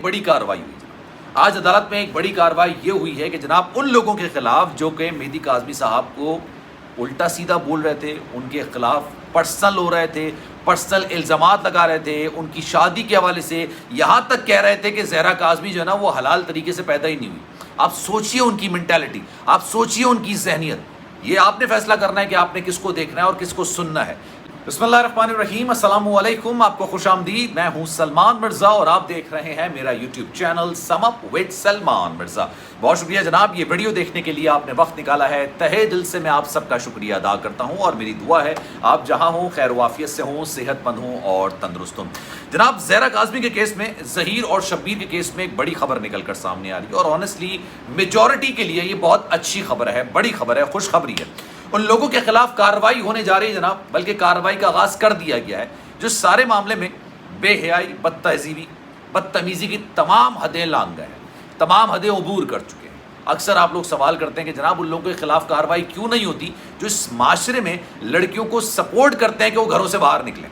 بڑی کارروائی ہوئی جناب۔ آج عدالت میں ایک بڑی کارروائی یہ ہوئی ہے کہ جناب ان لوگوں کے خلاف جو کہ مہدی کاظمی صاحب کو الٹا سیدھا بول رہے تھے، ان کے خلاف پرسنل ہو رہے تھے، پرسنل الزامات لگا رہے تھے، ان کی شادی کے حوالے سے یہاں تک کہہ رہے تھے کہ زہرا کاظمی جو ہے نا وہ حلال طریقے سے پیدا ہی نہیں ہوئی۔ آپ سوچئے ان کی مینٹیلٹی، آپ سوچئے ان کی ذہنیت۔ یہ آپ نے فیصلہ کرنا ہے کہ آپ نے کس کو دیکھنا ہے اور کس کو سننا ہے۔ بسم اللہ الرحمن الرحیم، السلام علیکم، آپ کو خوش آمدید۔ میں ہوں سلمان مرزا اور آپ دیکھ رہے ہیں میرا YouTube channel some up with Salman Mirza. بہت شکریہ جناب، یہ ویڈیو دیکھنے کے لیے آپ نے وقت نکالا ہے، تہہ دل سے میں آپ سب کا شکریہ ادا کرتا ہوں، اور میری دعا ہے آپ جہاں ہوں خیر و عافیت سے ہوں، صحت مند ہوں اور تندرست ہوں۔ جناب زہرا کاظمی کے کیس میں، ظہیر اور شبیر کے کیس میں ایک بڑی خبر نکل کر سامنے آ رہی ہے، اور آنیسٹلی میجورٹی کے لیے یہ بہت اچھی خبر ہے، بڑی خبر ہے، خوشخبری ہے۔ ان لوگوں کے خلاف کارروائی ہونے جا رہی ہے جناب، بلکہ کارروائی کا آغاز کر دیا گیا ہے، جو سارے معاملے میں بے حیائی، بدتہذیبی، بدتمیزی کی تمام حدیں لانگ گئے ہیں، تمام حدیں عبور کر چکے ہیں۔ اکثر آپ لوگ سوال کرتے ہیں کہ جناب ان لوگوں کے خلاف کارروائی کیوں نہیں ہوتی جو اس معاشرے میں لڑکیوں کو سپورٹ کرتے ہیں کہ وہ گھروں سے باہر نکلیں،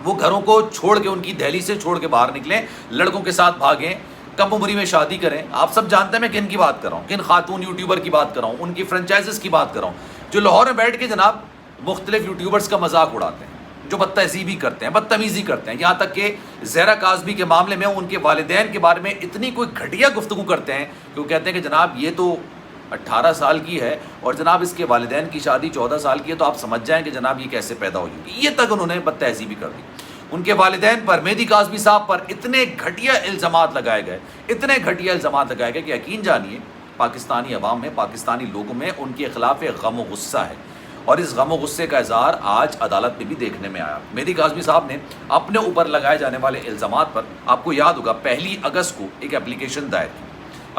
وہ گھروں کو چھوڑ کے، ان کی دہلی سے چھوڑ کے باہر نکلیں، لڑکوں کے ساتھ بھاگیں، کم عمری میں شادی کریں۔ آپ سب جانتے ہیں میں کن کی بات کر رہا ہوں، کن خاتون یوٹیوبر کی بات کر رہا ہوں، ان کی فرنچائزز کی بات کر رہا ہوں، جو لاہور میں بیٹھ کے جناب مختلف یوٹیوبرز کا مذاق اڑاتے ہیں، جو بدتہذیبی کرتے ہیں، بدتمیزی کرتے ہیں، یہاں تک کہ زہرا کاظمی کے معاملے میں ان کے والدین کے بارے میں اتنی کوئی گھٹیا گفتگو کرتے ہیں کہ وہ کہتے ہیں کہ جناب یہ تو 18 سال کی ہے اور جناب اس کے والدین کی شادی 14 سال کی ہے، تو آپ سمجھ جائیں کہ جناب یہ کیسے پیدا ہوئی ہوگی۔ یہ تک انہوں نے بدتہذیبی کر دی۔ ان کے والدین پر، مہدی کاظمی صاحب پر اتنے گھٹیا الزامات لگائے گئے، اتنے گھٹیا الزامات لگائے گئے کہ یقین جانیے پاکستانی عوام میں، پاکستانی لوگوں میں ان کے خلاف ایک غم و غصہ ہے، اور اس غم و غصے کا اظہار آج عدالت میں بھی دیکھنے میں آیا۔ مہدی کاظمی صاحب نے اپنے اوپر لگائے جانے والے الزامات پر، آپ کو یاد ہوگا 1 اگست کو ایک اپلیکیشن دائر کی۔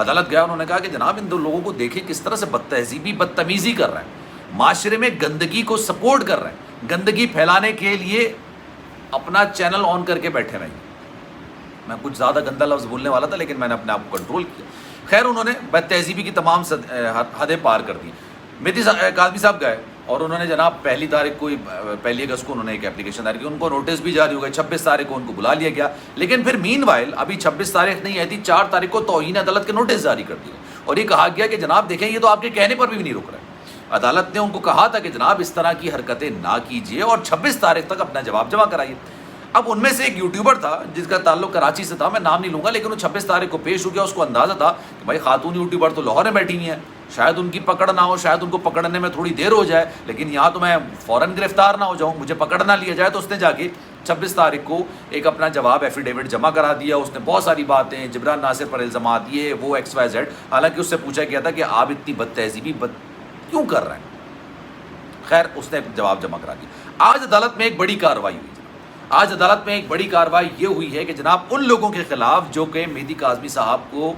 عدالت گیا، انہوں نے کہا کہ جناب ان دو لوگوں کو دیکھیں کس طرح سے بدتہذیبی، بدتمیزی کر رہے ہیں، معاشرے میں گندگی کو سپورٹ کر رہے ہیں، گندگی پھیلانے کے لیے اپنا چینل آن کر کے بیٹھے رہیں۔ میں کچھ زیادہ گندا لفظ بولنے والا تھا لیکن میں نے اپنے آپ کو کنٹرول کیا۔ خیر، انہوں نے بد تہذیبی کی تمام حدیں پار کر دی۔ مہدی کاظمی صاحب گئے اور انہوں نے جناب 1 اگست کو انہوں نے ایک اپلیکیشن دائر کی، ان کو نوٹس بھی جاری ہو گئے، 26 تاریخ کو ان کو بلا لیا گیا، لیکن پھر مین وائل ابھی 26 تاریخ نہیں آئی تھی، 4 تاریخ کو توہین عدالت کے نوٹس جاری کر دیے، اور یہ کہا گیا کہ جناب دیکھیں یہ تو آپ کے کہنے پر بھی نہیں رک رہے۔ عدالت نے ان کو کہا تھا کہ جناب اس طرح کی حرکتیں نہ کیجیے اور 26 تاریخ تک اپنا جواب جمع کرائیے۔ اب ان میں سے ایک یوٹیوبر تھا جس کا تعلق کراچی سے تھا، میں نام نہیں لوں گا، لیکن وہ 26 تاریخ کو پیش ہو گیا۔ اس کو اندازہ تھا کہ بھائی خاتون یوٹیوبر تو لاہور میں بیٹھی ہوئی ہیں، شاید ان کی پکڑ نہ ہو، شاید ان کو پکڑنے میں تھوڑی دیر ہو جائے، لیکن یہاں تو میں فوراً گرفتار نہ ہو جاؤں، مجھے پکڑ نہ لیا جائے۔ تو اس نے جا کے 26 تاریخ کو ایک اپنا جواب ایفیڈیوٹ جمع کرا دیا۔ اس نے بہت ساری باتیں، جبران ناصر پر الزامات، یہ وہ XYZ، حالانکہ اس سے پوچھا گیا تھا کہ آپ اتنی بد تہذیبی کیوں کر رہے ہیں۔ خیر، اس نے جواب جمع کرا دیا۔ آج عدالت میں ایک بڑی کارروائی ہوئی۔ آج عدالت میں ایک بڑی کارروائی یہ ہوئی ہے کہ جناب ان لوگوں کے خلاف جو کہ مہدی کاظمی صاحب کو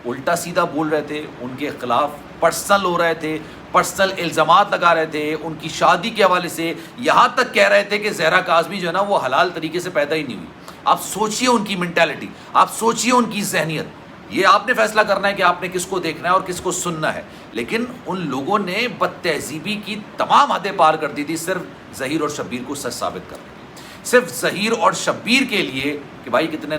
الٹا سیدھا بول رہے تھے، ان کے خلاف پرسنل ہو رہے تھے، پرسنل الزامات لگا رہے تھے، ان کی شادی کے حوالے سے یہاں تک کہہ رہے تھے کہ زہرا کاظمی جو ہے نا وہ حلال طریقے سے پیدا ہی نہیں ہوئی۔ آپ سوچئے ان کی مینٹیلٹی، آپ سوچئے ان کی ذہنیت۔ یہ آپ نے فیصلہ کرنا ہے کہ آپ نے کس کو دیکھنا ہے اور کس کو سننا ہے، لیکن ان لوگوں نے بدتہذیبی کی تمام حدیں پار کر دی تھی صرف ظہیر اور شبیر کو سچ ثابت کرنے، صرف ظہیر اور شبیر کے لیے کہ بھائی کتنے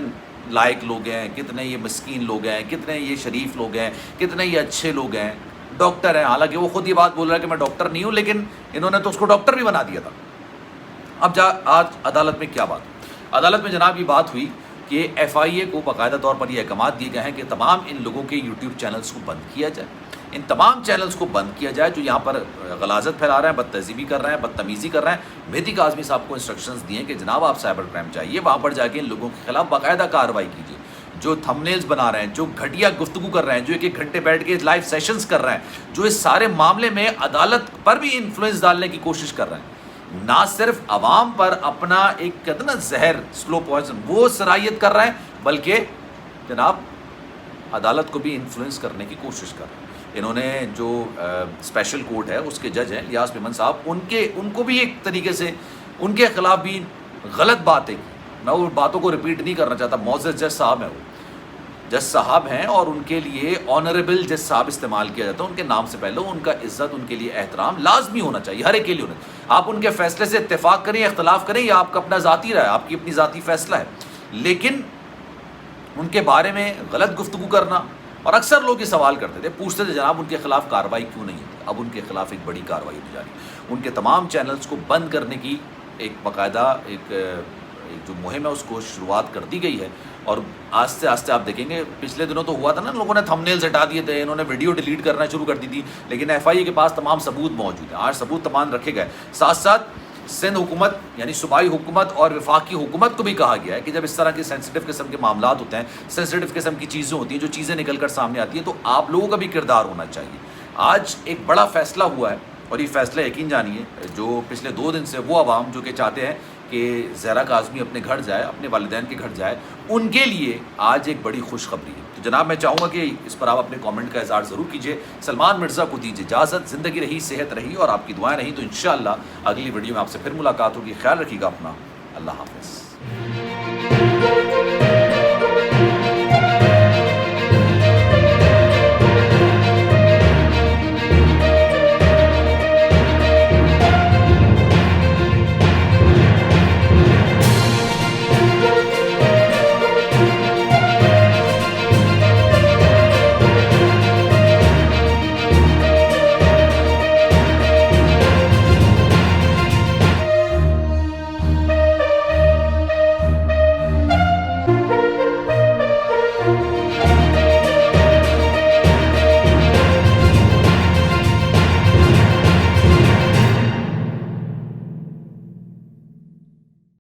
لائق لوگ ہیں، کتنے یہ مسکین لوگ ہیں، کتنے یہ شریف لوگ ہیں، کتنے یہ اچھے لوگ ہیں، ڈاکٹر ہیں، حالانکہ وہ خود یہ بات بول رہا ہے کہ میں ڈاکٹر نہیں ہوں، لیکن انہوں نے تو اس کو ڈاکٹر بھی بنا دیا تھا۔ اب آج عدالت میں کیا بات؟ عدالت میں جناب یہ بات ہوئی کہ FIA کو باقاعدہ طور پر یہ احکامات دیے گئے ہیں کہ تمام ان لوگوں کے یوٹیوب چینلز کو بند کیا جائے، ان تمام چینلز کو بند کیا جائے جو یہاں پر غلاظت پھیلا رہے ہیں، بدتہذیبی کر رہے ہیں، بدتمیزی کر رہے ہیں۔ مہدی کاظمی صاحب کو انسٹرکشنز دیے کہ جناب آپ سائبر کرائم جائیے، وہاں پر جا کے ان لوگوں کے خلاف باقاعدہ کارروائی کیجیے، جو تھمبنیلز بنا رہے ہیں، جو گھٹیا گفتگو کر رہے ہیں، جو 1 گھنٹے بیٹھ کے لائیو سیشنز کر رہے ہیں، جو اس سارے معاملے میں عدالت پر بھی انفلوئنس ڈالنے کی کوشش کر رہے ہیں، نہ صرف عوام پر اپنا ایک کہتے نا زہر، سلو پوائزن، وہ سرایت کر رہے ہیں، بلکہ جناب عدالت کو بھی انفلوئنس کرنے کی کوشش کر رہے ہیں۔ انہوں نے جو اسپیشل کورٹ ہے اس کے جج ہیں لیاس میمن صاحب، ان کو بھی ایک طریقے سے ان کے خلاف بھی غلط باتیں کی۔ میں وہ باتوں کو ریپیٹ نہیں کرنا چاہتا، معزز جج صاحب ہیں، وہ جج صاحب ہیں، اور ان کے لیے آنریبل جج صاحب استعمال کیا جاتا ہے ان کے نام سے پہلے۔ ان کا عزت، ان کے لیے احترام لازمی ہونا چاہیے، ہر ایک کے لیے ہونا چاہیے۔ آپ ان کے فیصلے سے اتفاق کریں یا اختلاف کریں، یا آپ کا اپنا ذاتی رائے، آپ کی اپنی ذاتی فیصلہ ہے، لیکن ان کے بارے میں غلط گفتگو کرنا. اور اکثر لوگ یہ سوال کرتے تھے, پوچھتے تھے جناب ان کے خلاف کارروائی کیوں نہیں ہوتی. اب ان کے خلاف ایک بڑی کارروائی ہونے جا رہی ہے. ان کے تمام چینلز کو بند کرنے کی ایک باقاعدہ ایک جو مہم ہے اس کو شروعات کر دی گئی ہے. اور آہستہ آہستہ آپ دیکھیں گے, پچھلے دنوں تو ہوا تھا نا, لوگوں نے تھمبنیلز ہٹا دیے تھے, انہوں نے ویڈیو ڈیلیٹ کرنا شروع کر دی تھی, لیکن ایف آئی اے کے پاس تمام ثبوت موجود ہیں. آج ثبوت تمام رکھے گئے. ساتھ ساتھ سندھ حکومت یعنی صوبائی حکومت اور وفاقی حکومت کو بھی کہا گیا ہے کہ جب اس طرح کے سینسٹیو قسم کے معاملات ہوتے ہیں, سینسٹیو قسم کی چیزیں ہوتی ہیں, جو چیزیں نکل کر سامنے آتی ہیں, تو آپ لوگوں کا بھی کردار ہونا چاہیے. آج ایک بڑا فیصلہ ہوا ہے, اور یہ فیصلہ یقین جانیے جو پچھلے 2 دن سے وہ عوام جو کہ چاہتے ہیں کہ زہرا کاظمی اپنے گھر جائے, اپنے والدین کے گھر جائے, ان کے لیے آج ایک بڑی خوشخبری ہے. تو جناب میں چاہوں گا کہ اس پر آپ اپنے کامنٹ کا اظہار ضرور کیجیے. سلمان مرزا کو دیجیے اجازت. زندگی رہی, صحت رہی اور آپ کی دعائیں رہیں تو انشاءاللہ اگلی ویڈیو میں آپ سے پھر ملاقات ہوگی. خیال رکھیے گا اپنا. اللہ حافظ.